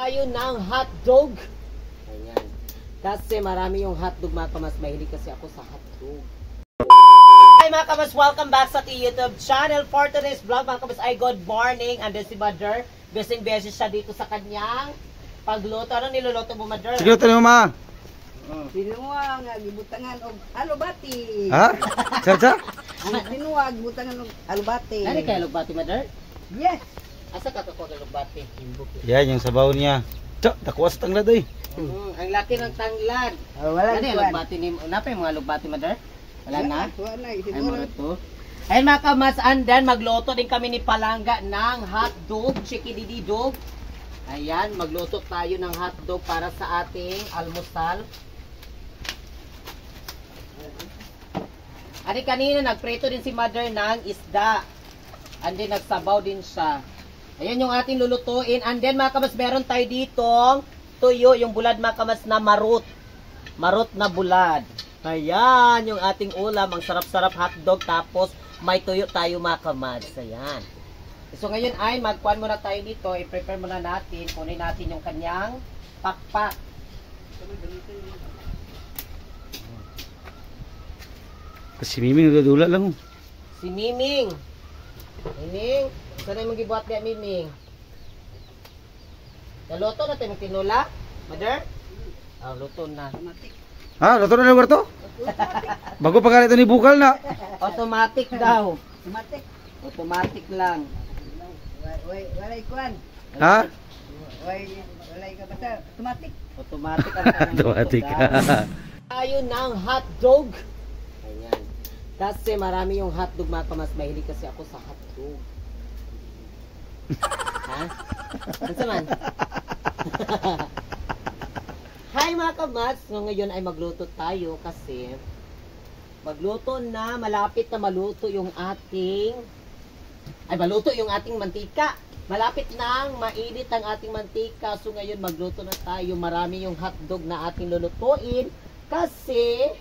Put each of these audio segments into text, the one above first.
Tayo ng hotdog. Ayan. Kasi marami yung hotdog mga kamas. Mahilig kasi ako sa hotdog. Hi mga kamas, welcome back sa YouTube channel. For today's vlog mga kamas ay good morning. And then si Mother, besing-beses siya dito sa kanyang pagluto. Ano niluluto mo, Mother? Sige, luto mo, ma. Sinuwag, gibutangan og alubati. Ha? Sa? Sinuwag, gibutangan og alubati. Nani kaya lugbati, Mother? Yes. Asa ka ko lugbati? Yan, yung sabaw niya. Tsak, nakuha sa tanglad eh. Ang laki ng tanglad. Wala Ano yung kuwan. lugbati ni Napa yung mga lugbati, Mother? Wala na? Wala, Ay, siguro. mga to. Ayun mga kamas, and then magluto din kami ni Palangga ng hotdog, chikidididog. Ayan, magluto tayo ng hotdog para sa ating almusal. Ani kanina nagpreto din si Mother ng isda. And then nagsabaw din siya. Ayan yung ating lulutuin. And then mga kamas, meron tayo ditong tuyo, yung bulad mga kamas na marut. Marut na bulad. Ayan yung ating ulam. Ang sarap-sarap hotdog. Tapos may tuyo tayo mga kamas. Ayan. So ngayon ay magkuhan muna tayo dito. I-prepare muna natin. Kunin natin yung kanyang pakpak. Kasi Miming nagdadula lang. Si Miming. Miming. Saan na yung magibuhat niya, Miming? Naluto na tayo magtinula? Mother? Ah, luto na. Ha? Luto na lugar to? Bago pa ganito ni Bukal na. Automatic daw. Tumatik. Automatic lang. Wala kuwan. Ha? Wala ka basta. Tumatik. Automatic ang kanyang Automatic. luto, guys. Tayo ng hotdog. Ayan. Kasi marami yung hotdog mga kamas. Mahilig kasi ako sa hotdog. Ha? Ano man? Hi mga kamas. Ngayon ay magluto tayo kasi magluto na. Malapit na maluto yung ating maluto yung ating mantika. Malapit nang mainit ang ating mantika. So ngayon magluto na tayo. Marami yung hotdog na ating lulutuin. Kasi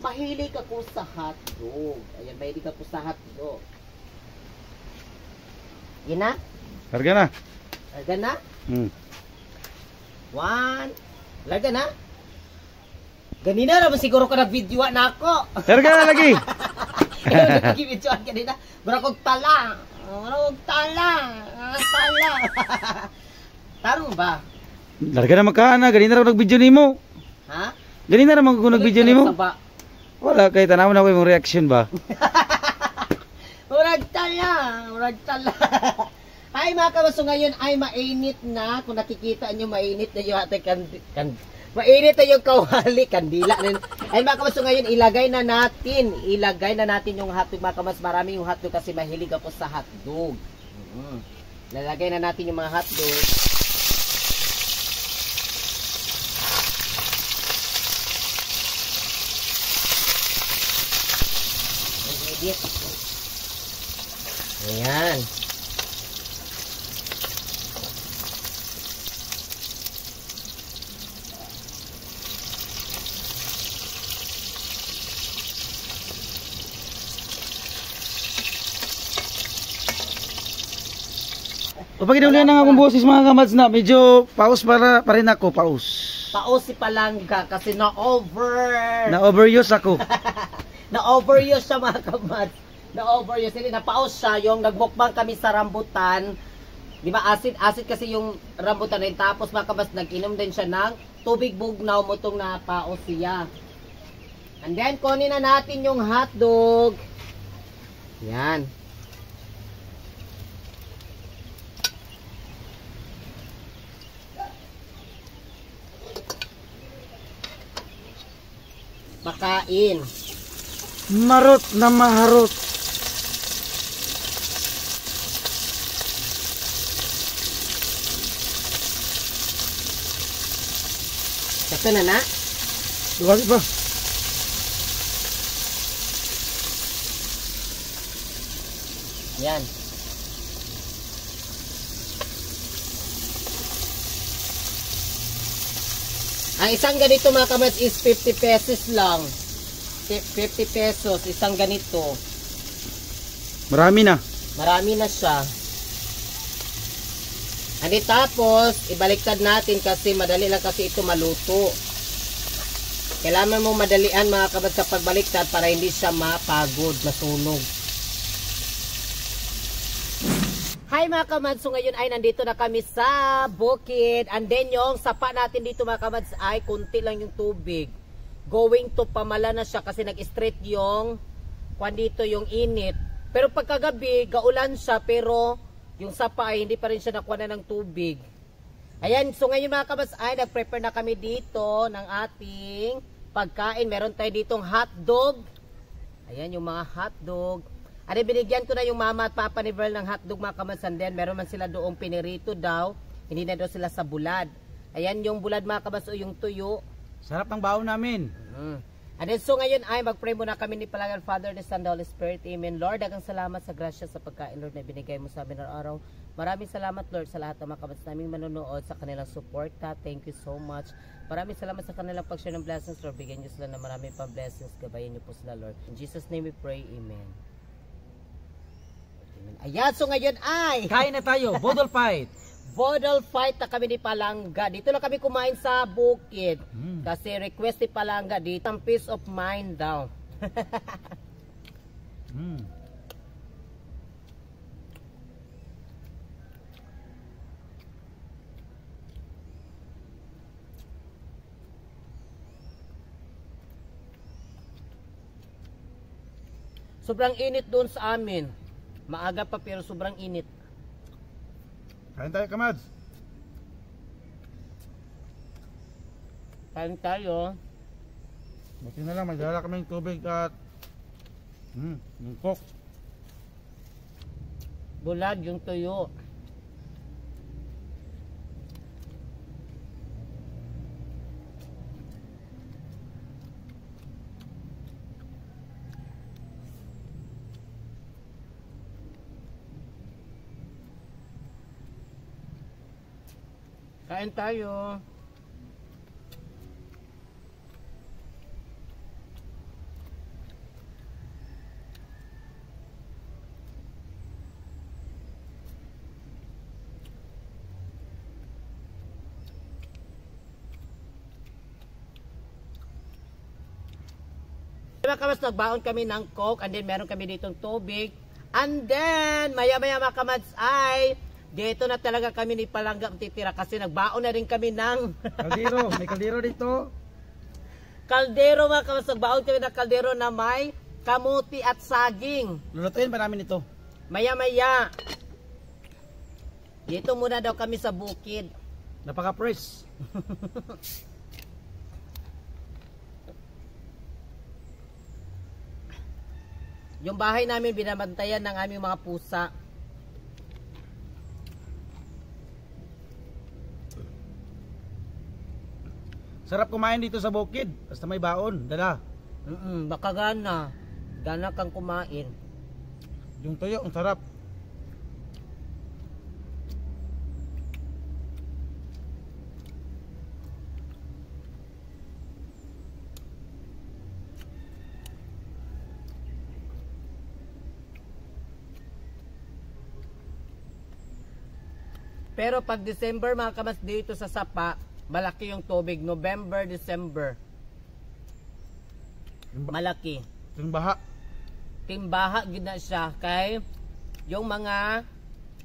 mahilig ako sa hotdog. Ayan, mahilig ako sa hotdog. Yan na? Larga na. Larga na? One. Larga na? Ganina naman siguro ka nag-videoan na ako. Larga na lagi. Nag-videoan kanina. Barakog tala. Barakog tala. Tala. Tarong ba? Larga na magkaana. Ganina na ako nag-video ni mo. Ha? Ganina naman ako nag-video ni mo. Saba. Wala, kahit tanaw na ko yung reaction ba? Murag tala. Murag tala. Ay mga kabaso, ngayon ay mainit na. Kung nakikita nyo, mainit na yung ating mainit na yung kawali, kandila. Ay mga kabaso, ngayon ilagay na natin yung hotdog mga kabas. Marami yung hotdog kasi mahilig ako sa hotdog. Lalagay na natin yung mga hotdog. Ayan. Kapag inulihan ng akong boses mga kamads na, medyo paus pa rin ako, paus. Paos si Palangga kasi Na-overuse ako. na-overuse siya mga kamad. Na-overuse. Hindi, napaos siya. Yung nagmukbang kami sa rambutan. Di ba, acid kasi yung rambutan na yun. Tapos mga kamad, nag-inom din siya ng tubig bugnaw mo itong napaos siya. And then, kunin na natin yung hotdog. Yan. Pakain. Marot na maharot. Basta na na. Luwag ba? Yan. Ang isang ganito mga kamats is 50 pesos lang. 50 pesos, isang ganito. Marami na. Marami na siya. Andi tapos, ibaliktad natin kasi madali lang kasi ito maluto. Kailangan mo madalian mga kabads sa pagbaliktad para hindi siya mapagod, masunog. Hi mga kamads, so ngayon ay nandito na kami sa bukid. And then yung sapa natin dito mga kamads ay kunti lang yung tubig. Going to pamala na siya kasi nag-straight yung kwan dito yung init. Pero pagkagabi, gaulan siya pero yung sapa ay hindi pa rin siya nakuha ng tubig. Ayan, so ngayon mga kabas ay nag-prepare na kami dito ng ating pagkain. Meron tayo ditong hotdog. Ayan yung mga hotdog. Ano, binigyan ko na yung mama at papa ni Verl ng hotdog mga kabas. And then meron man sila doong pinirito daw. Hindi na daw sila sa bulad. Ayan yung bulad mga kabas o yung tuyo. Sarap ng baon namin. And then, so ngayon ay mag-pray muna kami ni Palagan Father, the Son, the Holy Spirit. Amen. Lord, dagang salamat sa grasya sa pagkain, Lord, na binigay mo sa amin araw. Maraming salamat, Lord, sa lahat ng mga kabats naming manonood, sa kanilang support. Thank you so much. Maraming salamat sa kanilang pag-share ng blessings, Lord. Bigyan niyo sila ng maraming pang blessings. Gabayan niyo po sila, Lord. In Jesus' name we pray. Amen. Amen. Ayan, so ngayon ay Kain na tayo, Bodol Fight. Bodol Fight na kami ni Palangga. Dito lang kami kumain sa bukid. Kasi request ni Palangga dito. Ang peace of mind daw. Sobrang init doon sa amin. Maaga pa pero sobrang init. Kain tayo, kamads. Kain tayo. Buti na lang, may dala kaming tubig at yung coke. Bulad yung tuyo. Kain tayo. Diba kamas, nagbaon kami ng coke and then meron kami ditong tubig. And then, maya-maya mga kamads ay dito na talaga kami ni Palangga titira kasi nagbaon na rin kami ng Kaldero, may kaldero dito. kaldero mga kamas. Nagbaon kami ng kaldero na may kamuti at saging. Lulutuin pa namin ito. Maya-maya. Dito muna daw kami sa bukid. Napaka-fresh. Yung bahay namin binabantayan ng aming mga pusa. Sarap kumain dito sa bukid. Basta may baon, dala. Baka gana. Gana kang kumain. Yung tuyo, ang sarap. Pero pag December mga kamas dito sa Sapa, malaki yung tubig. November, December. Malaki. Yung baha. Timbaha gina siya. Kay yung mga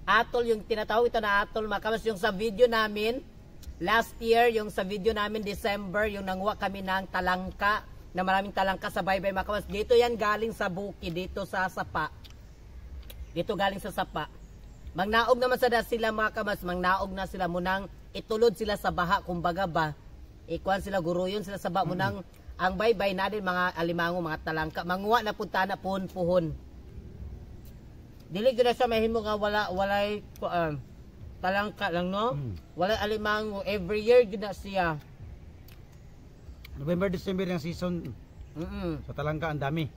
atol, yung tinatawag ito na atol mga kamas, yung sa video namin, last year, yung sa video namin December, yung nanguha kami ng talangka, na maraming talangka sa baybay mga kamas. Dito yan galing sa bukid, dito sa Sapa. Dito galing sa Sapa. Mangnaog naman sa sila mga kamas, mangnaog na sila munang itulod sila sa baha, kumbaga ba, ikuan sila, guruyon sila sa baha, munang ang baybay na din mga alimango, mga talangka, manguha na punta na puhon-puhon. Dili gina siya mahimo nga walay talangka lang, no? Walay alimango, every year gina siya. November, December yung season. Sa talangka, ang dami.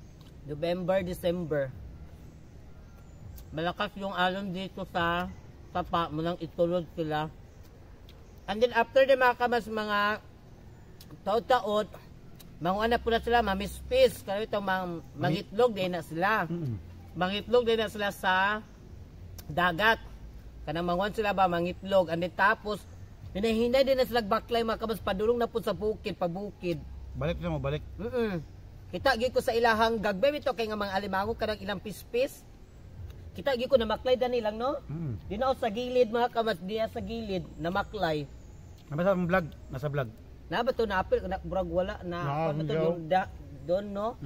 November, December. Malakas yung alon dito sa Sapa, munang itulod sila. And then after the mga kamas, mga taot-taot, manguana po na sila, mamispis. Kaya itong mangitlog din na sila. Mangitlog din na sila sa dagat. kanang manguan sila ba mangitlog and then tapos hinahinay din na sila baklay mga kamas padulong na po sa bukid pabukid. Balik na mo, balik. Kita gi ko sa ilahang gagbay ito kay nga mga alimango kanang ilang pispis. Kita gi ko na maklay dani lang no. Di na sa gilid mga kamas diya sa gilid na maklay. Nasa vlog, nasa vlog. Na ba to naapil na brag wala na ano to yung doon no.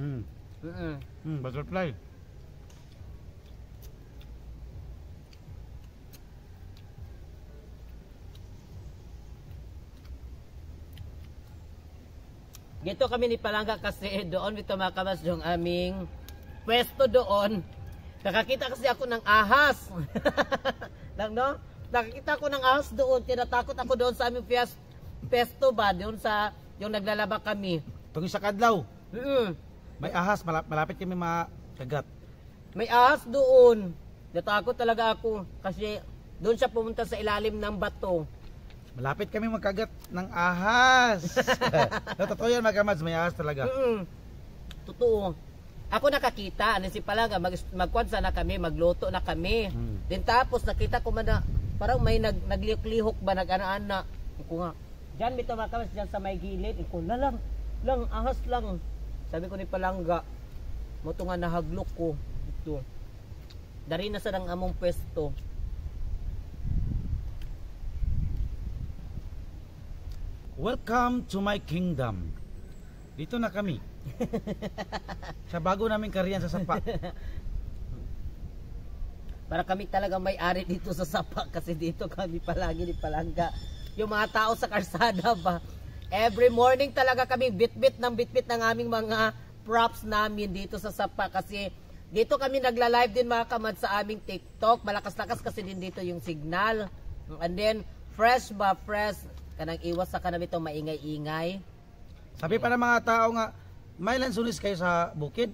Butterfly. Dito kami ni Palangga kasi doon ito mga kamas yung aming pwesto doon. Nakakita kasi ako ng ahas. Lang no? Nakakita ko ng ahas doon. Tinatakot ako doon sa aming pwesto ba? Doon sa yung naglalaba kami. Tungin sa kadlaw. May ahas, malapit kami makagat. May ahas doon. Natakot talaga ako kasi doon siya pumunta sa ilalim ng bato. Malapit kami magkagat ng ahas. Totoo yan mga kamads, may ahas talaga. Totoo. Ako nakakita, ano si Palangga, magkwansa na kami, magluto na kami. Then tapos nakita ko man na parang may naglihok-lihok ba, nag-ana-ana. Ako nga, dyan bito mga kamads, dyan sa may gilid. Ako na lang, ahas lang. Sabi ko ni Palangga, mo ito nga nahaglok ko. Ito. Dari na sa nang among pwesto. Welcome to my kingdom. Dito na kami. Sa bago naming karyan sa Sapa. Para kami talaga may-ari dito sa Sapa kasi dito kami palagi ni Palangga. Yung mga tao sa karsada ba, every morning talaga kami bit-bit ng aming mga props namin dito sa Sapa kasi dito kami nagla-live din mga kamad sa aming TikTok. Malakas-lakas kasi din dito yung signal. And then fresh kanang iwas sa kanang itong maingay-ingay. Sabi pa ng mga tao nga, may lansunis kayo sa bukid?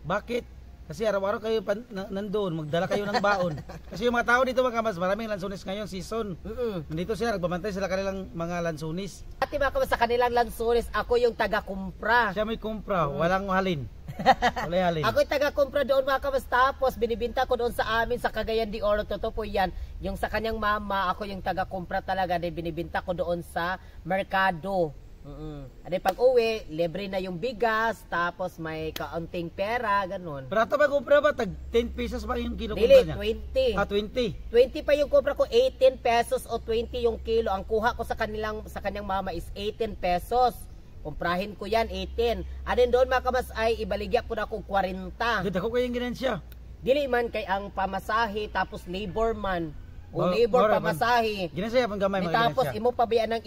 Bakit? Kasi araw-araw kayo nandoon, magdala kayo ng baon. Kasi yung mga tao dito mga kamas, maraming lansunis ngayon, season. Nandito sila, nagbabantay sila kanilang mga lansunis. At mga kamas sa kanilang lansunis, ako yung taga-kumpra. Siya may kumpra, walang halin. Wala halin. Ako yung taga-kumpra doon mga kamas, tapos binibinta ko doon sa amin sa Cagayan de Oro. Totoo po yan. Yung sa kanyang mama, ako yung taga-kumpra talaga, din binibinta ko doon sa merkado. At pag uwi, libre na yung bigas, tapos may kaunting pera, ganun. Pero ito ba kumpra ba? Tag 10 pesos ba yung kilo Dili, kumpra niya? 20. 20. 20 pa yung kumpra ko, 18 pesos o 20 yung kilo. Ang kuha ko sa kanyang mama is 18 pesos. Kumprahin ko yan, 18. Adin doon mga kamas ay ibaligya ko na akong 40. Ganda ko kayong ginansya. Dili man kay ang pamasahe, tapos labor man. O labor pamasahe. Ginansya pang gamay mga tapos ginansya. imo pa biya ng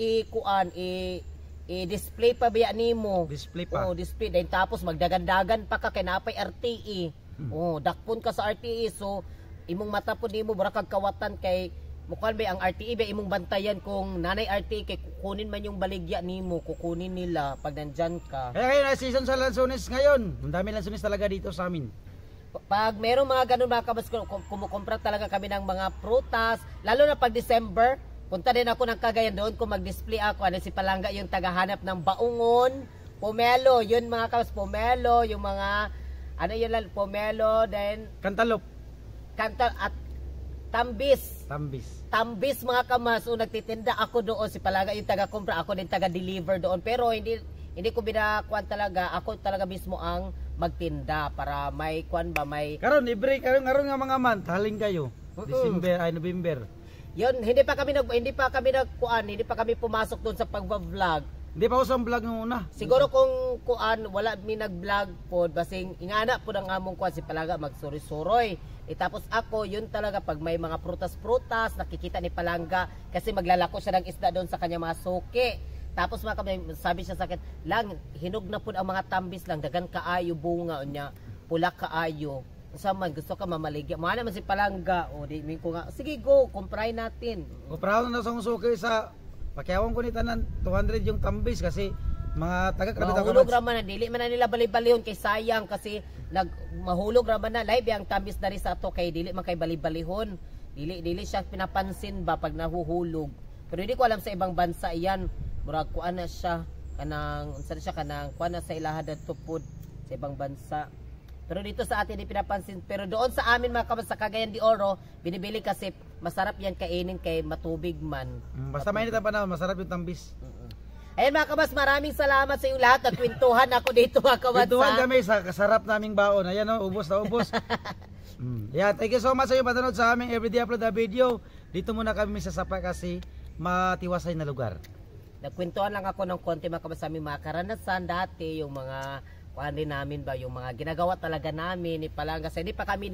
i-display pa biya nimo. Display pa. Oh, display. Then tapos magdagan-dagan pa ka kay napay RTE. Oh, dakpon ka sa RTE. So imong mata po nimo mura kag kawatan kay mukhan ba ang RTE ba imong bantayan kung nanay RTE kay kukunin man yung baligya nimo, kukunin nila pag nandyan ka. Kaya kayo na season sa lansunis ngayon. Ang dami lansunis talaga dito sa amin. Pag merong mga ganun mga kabas, kumukumpra talaga kami ng mga prutas, lalo na pag December. Punta din ako ng Cagayan doon kung mag-display ako. Ano si Palangga yung tagahanap ng baungon, pomelo, yun mga kawas, pomelo, yung mga, ano yun lang, pomelo, then, Cantaloupe. at tambis. Tambis mga kamas, o nagtitinda ako doon, si Palangga yung taga-kumpra, ako din taga-deliver doon. Pero hindi ko binakuan talaga, ako talaga mismo ang magtinda para may kuan ba, may... Karon, i-break, karon nga mga month, haling kayo. November. Yun, hindi pa kami pumasok doon sa pagba-vlog. Hindi pa usang vlog ng una. Siguro kung wala mi nag-vlog pod basing ingana po ang among kuan si Palangga magsuri-suroy. Tapos ako, yun talaga pag may mga prutas-prutas nakikita ni Palangga kasi maglalako siya ng isda doon sa kanya mga suki. Tapos sabi siya sa akin, lang hinog na po ang mga tambis lang, dagan kaayo bunga unya, pula kaayo. Sa man gusto ka mamaligya. Mga naman si Palangga. O di ko nga, sige go, kumpray natin. Kuprahan na sa suki sa pakiawang ko ni tanan 200 yung tambis kasi mga taga-krabita mahulog raman na, dili man na nila bali-balihon kay sayang kasi mahulog raman na, live ang tambis na rin sa to kay dili man kay bali-balihon. Dili siya pinapansin ba pag nahuhulog. Pero hindi ko alam sa ibang bansa iyan. Murag kuan na siya kanang kuan na sa ilahad to food sa ibang bansa. Pero dito sa atin hindi pinapansin. Pero doon sa amin mga kabas sa Cagayan de Oro, binibili kasi masarap yan kainin kay matubig man. Basta mainit ang panahon, masarap yung tambis. Ayun mga kabas, maraming salamat sa inyong lahat. Nagkwentuhan ako dito mga kabas. Kwentuhan kami sa kasarap naming baon. Ayan o, ubos na ubos. Yeah, thank you so much sa inyong panonood sa aming everyday upload na video. Dito muna kami sa Sapa kasi matiwasay na lugar. Nagkwentuhan lang ako ng konti mga kabas sa aming mga karanasan dati, yung mga kuhan din namin ba, yung mga ginagawa talaga namin, ipalang kasi hindi pa kami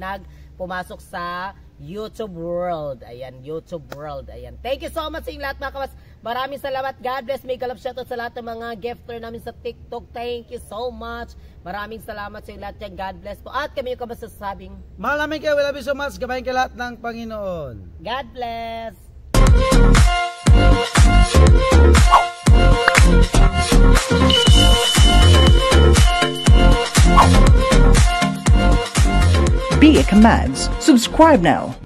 pumasok sa YouTube world. Ayan, YouTube world. Ayan. Thank you so much sa inyong lahat mga kabas. Maraming salamat. God bless. May galap shoutout sa lahat ng mga gifter namin sa TikTok. Thank you so much. Maraming salamat sa inyong lahat yan. God bless po. At kami yung kabas sasabing, mahal namin kayo. We love you so much. Gabayin ka lahat ng Panginoon. God bless. Be a Commands. Subscribe now.